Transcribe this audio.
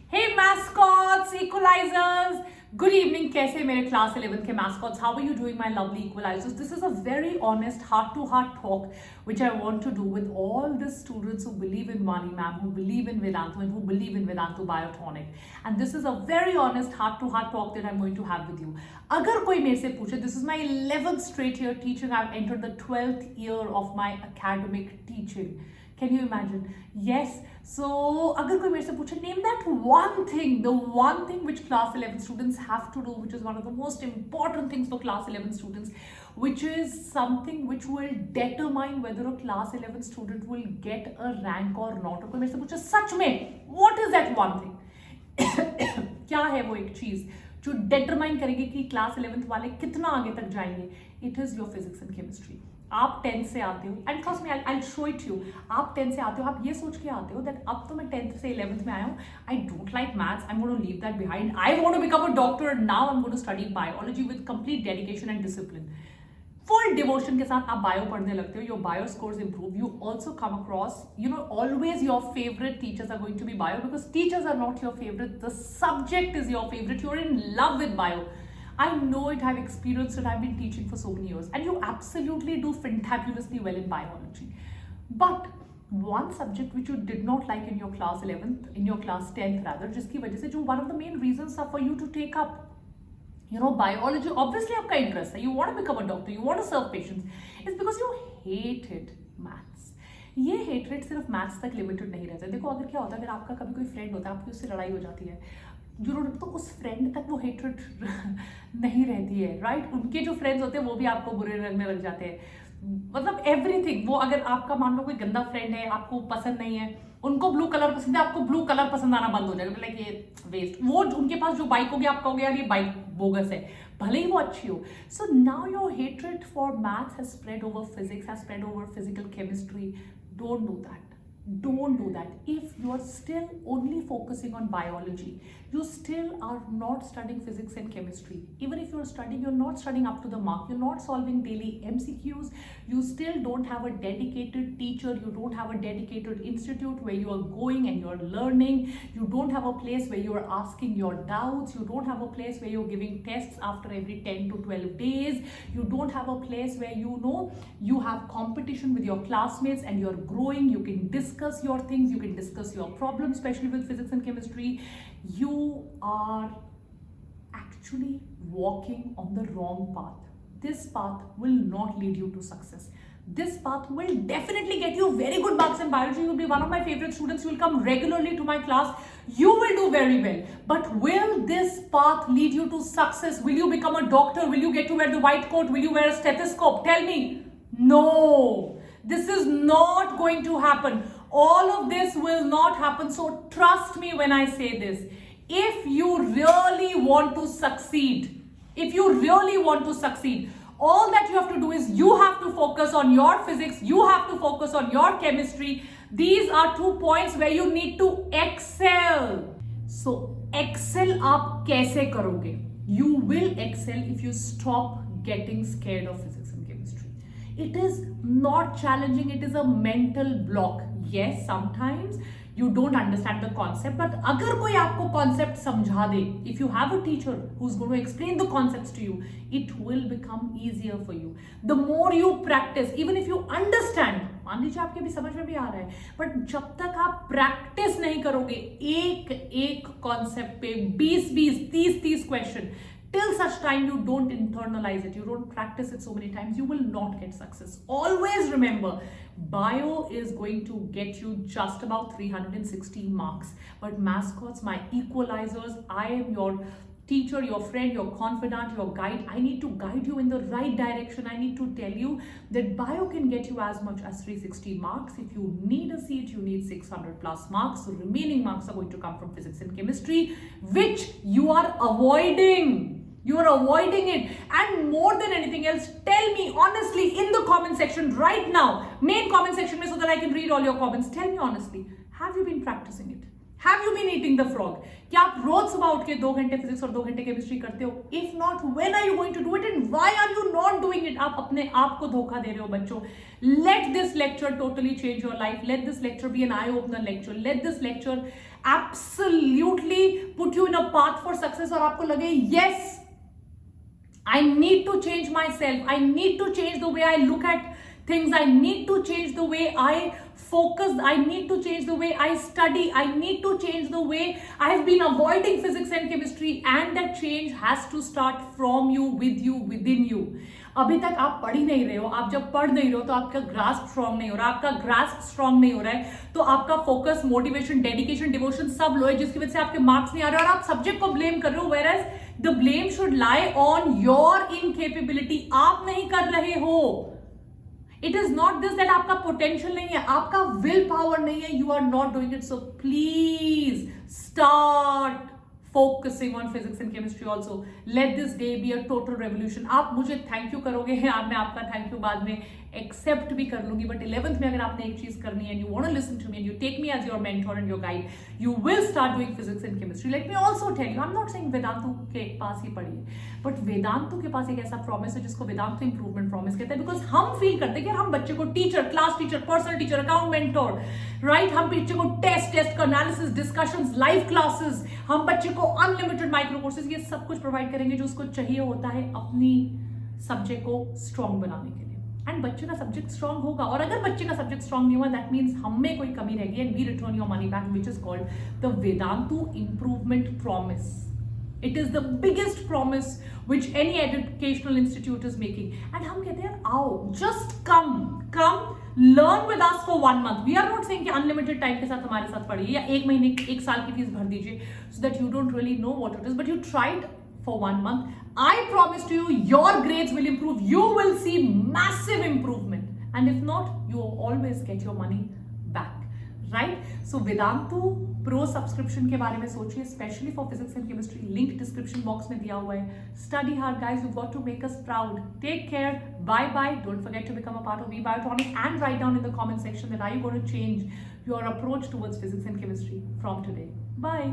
Hey mascots, equalizers. Good evening, कैसे मेरे class 11 के mascots? How are you doing, my lovely equalizers? This is a very honest, heart-to-heart talk which I want to do with all the students who believe in Money Ma'am, who believe in Vedantu, and who believe in Vedantu Biotonic. And this is a very honest, heart-to-heart talk that I'm going to have with you. अगर कोई मेरे से पूछे, this is my 11th straight year teaching. I've entered the 12th year of my academic teaching. Can you imagine? Yes. So, अगर कोई मेरे से पूछे, name that one thing, the one thing which class 11 students have to do, which is one of the most important things for class 11 students, which is something which will determine whether a class 11 student will get a rank or not. और कोई मेरे से पूछे, सच में, what is that one thing? क्या है वो एक चीज जो डिटरमाइन करेगी कि क्लास 11th वाले कितना आगे तक जाएंगे? It is your physics and chemistry. आप 10th से आते हो, and trust me, I show it you. आप 10th से आते हो, आप ये सोच के आते हो दैट अब तो मैं 10th से 11th में आया हूँ, I don't like maths, I am going to leave that behind, I want to become a doctor, now I am going to study biology with complete dedication and discipline. Full devotion के साथ आप bio पढ़ने लगते हो, your bio scores improve. You also come across, you know, always your favourite teachers are going to be bio, because teachers are not your favourite, the subject is your favourite. You are in love with bio. I know it, I've experienced it, I've been teaching for so many years, and you absolutely do fantabulously well in biology. But one subject which you did not like in your class 11th, in your class 10th rather, जिसकी वजह से जो one of the main reasons are for you to take up, you know, biology, obviously आपका interest है, you want to become a doctor, you want to serve patients, it's because you hated maths. ये hatred सिर्फ maths तक limited नहीं रहता. देखो, अगर क्या होता है, अगर आपका कभी कोई फ्रेंड होता है, आपकी उससे लड़ाई हो जाती है, जरूर तो उस फ्रेंड तक वो हेटरेट नहीं रहती है, राइट? उनके जो फ्रेंड्स होते हैं वो भी आपको बुरे लगने लग जाते हैं. मतलब एवरीथिंग, वो अगर आपका मान लो कोई गंदा फ्रेंड है, आपको पसंद नहीं है, उनको ब्लू कलर पसंद है, आपको ब्लू कलर पसंद आना बंद हो जाएगा. लाइक ये वेस्ट. वो उनके पास जो बाइक होगी, आप कहोगे यार ये बाइक बोगस है, भले ही वो अच्छी हो. So now your hatred for maths has spread over physics, has spread over physical chemistry. Don't do that. Don't do that. If you are still only focusing on biology, you still are not studying physics and chemistry. Even if you are studying, you're not studying up to the mark. You're not solving daily MCQs. You still don't have a dedicated teacher. You don't have a dedicated institute where you are going and you're learning. You don't have a place where you're asking your doubts. You don't have a place where you're giving tests after every 10 to 12 days. You don't have a place where you know you have competition with your classmates and you're growing. You can discuss your things. You can discuss your problems, especially with physics and chemistry. You are actually walking on the wrong path. This path will not lead you to success. This path will definitely get you very good marks in biology. You will be one of my favorite students. You will come regularly to my class. You will do very well. But will this path lead you to success? Will you become a doctor? Will you get to wear the white coat? Will you wear a stethoscope? Tell me. No. This is not going to happen. All of this will not happen. So trust me when I say this. If you really want to succeed, all that you have to do is you have to focus on your physics, you have to focus on your chemistry. These are 2 points where you need to excel. So excel आप कैसे करोगे? You will excel if you stop getting scared of physics and chemistry. It is not challenging, it is a mental block. Yes, sometimes you don't understand the concept, but अगर कोई आपको concept समझा दे, if you have a teacher who's going to explain the concepts to you, it will become easier for you. The more you practice, even if you understand, मान लीजिए आपके भी समझ में भी आ रहा है, but जब तक आप प्रैक्टिस नहीं करोगे एक एक कॉन्सेप्ट पे 20-20, 30-30 question, till such time you don't internalize it, you don't practice it so many times, you will not get success. Always remember, bio is going to get you just about 360 marks. But mascots, my equalizers, I am your teacher, your friend, your confidant, your guide. I need to guide you in the right direction. I need to tell you that bio can get you as much as 360 marks. If you need a seat, you need 600 plus marks. So remaining marks are going to come from physics and chemistry, which you are avoiding. You are avoiding it. And more than anything else, tell me honestly in the comment section right now, main comment section mein, so that I can read all your comments. Tell me honestly, have you been practicing it? Have you been eating the frog? क्या आप रोज सुबह उठ के 2 घंटे physics और 2 घंटे chemistry करते हो? If not, when are you going to do it and why are you not doing it? आप अपने आप को धोखा दे रहे हो बच्चों. Let this lecture totally change your life. Let this lecture be an eye-opener lecture. Let this lecture absolutely put you in a path for success, और आपको लगे yes, I need to change myself, I need to change the way I look at things, I need to change the way I focus, I need to change the way I study, I need to change the way I have been avoiding physics and chemistry, and that change has to start from you, with you, within you. अभी तक आप पढ़ ही नहीं रहे हो, आप जब पढ़ नहीं रहे हो तो आपका ग्रास्प स्ट्रांग नहीं हो रहा, आपका ग्रास्प स्ट्रांग नहीं हो रहा है तो आपका फोकस, मोटिवेशन, डेडिकेशन, डिवोशन सब लो है, जिसकी वजह से आपके मार्क्स नहीं आ रहे और आप सब्जेक्ट को ब्लेम कर रहे हो, whereas the blame should lie on your incapability. आप नहीं कर रहे हो. It is not this that आपका पोटेंशियल नहीं है, आपका विल पावर नहीं है, you are not doing it. So please start focusing on physics and chemistry also. Let this day be a total revolution. आप मुझे थैंक यू करोगे, मैं आपका थैंक यू बाद में एक्सेप्ट भी कर लूंगी, बट 11th में अगर आपने एक चीज करनी है, you want to listen to me and you take me as your mentor and your guide, you will start doing physics and chemistry. Let me also tell you, I'm not saying Vedantu के पास ही पढ़िए, but Vedantu के पास एक ऐसा promise है जिसको Vedantu improvement promise कहते हैं, because हम फील करते हैं कि हम बच्चे को teacher, class teacher, personal teacher, account mentor, right, हम बच्चे को टेस्ट का एनालिसिस, डिस्कशंस, लाइव क्लासेस, हम बच्चे को अनलिमिटेड माइक्रो कोर्सेज, ये सब कुछ प्रोवाइड करेंगे जो उसको चाहिए होता है अपनी सब्जेक्ट को स्ट्रॉन्ग बनाने के लिए. एंड बच्चे का सब्जेक्ट स्ट्रॉन्ग होगा, और अगर बच्चे का सब्जेक्ट स्ट्रॉन्ग नहीं हुआ, दैट मीन्स हम में कोई कमी रहेगी, and we return your money back, which is called the Vedantu improvement promise. It is the biggest promise which any educational institute is making. And हम कहते हैं आओ, just come, learn with us for 1 month. We are not saying कि unlimited time के साथ हमारे साथ पढ़िए या 1 महीने 1 साल की फीस भर दीजिए, so that you don't really know what it is, but you try it for 1 month. I promise to you, your grades will improve. You will see massive improvement. And if not, you always get your money back. Right? So Vedantu pro subscription के बारे में सोचिए, specially for physics and chemistry. Link description box में दिया हुआ है. Study hard guys, you got to make us proud. Take care, bye bye. Don't forget to become a part of we biotronic and write down in the comment section that are you going to change your approach towards physics and chemistry from today. Bye.